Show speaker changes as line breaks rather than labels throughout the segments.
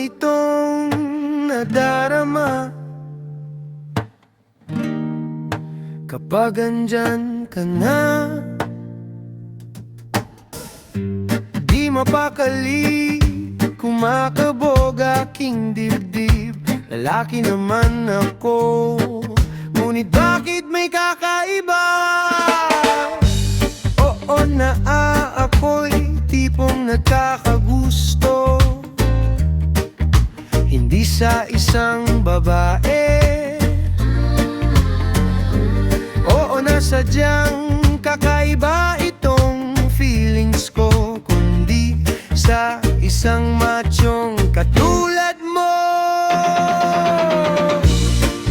itong nadarama kapag andyan ka na? Di mapakali, kumakabog aking dibdib. Lalaki naman ako, ngunit bakit may kakaiba? Oo na ako'y tipong nagkakagusto, hindi sa isang babae. Oo na sadyang kakaiba itong feelings ko, kundi sa isang machong katulad mo.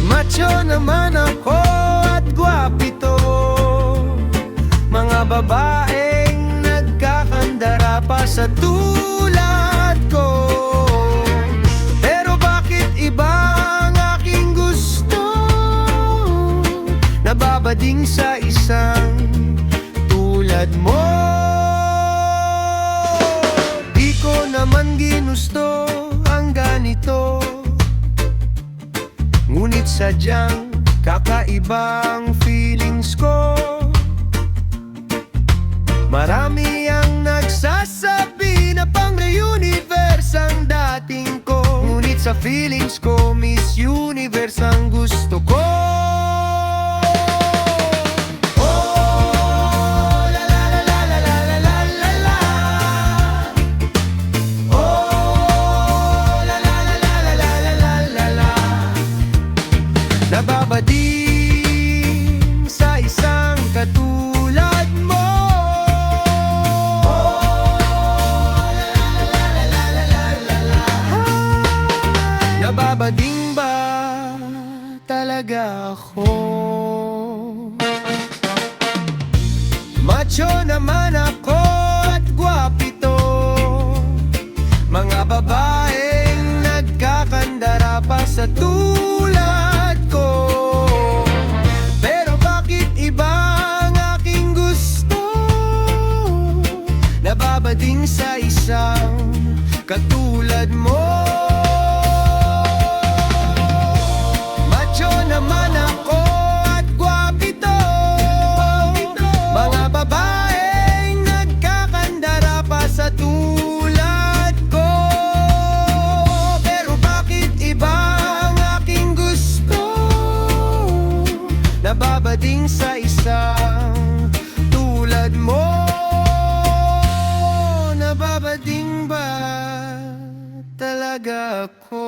Macho naman ako at gwapito, mga babaeng nagkakandara pa sa tulad ko. Pero bakit iba ang aking gusto? Nababading sa isang tulad mo. Di ko naman ginusto ang ganito, ngunit sadyang kakaibang feelings ko. Marami ang nagsasabi na pang-universe ang dating ko, ngunit sa feelings ko, Miss Universe ang gusto ko. Nababading sa isang katulad mo. Nababading ba talaga ako? Macho naman ako at gwapito, mga babaeng nagkakandara pa sa tulad ko. Pero bakit iba ang aking gusto? Nababading sa isang katulad mo. Macho naman ako at gwapito, mga babaeng nagkakandara pa sa tulad ko. Pero bakit iba ang aking gusto? Nababading sa isang tulad mo. Nababading ba talaga ako?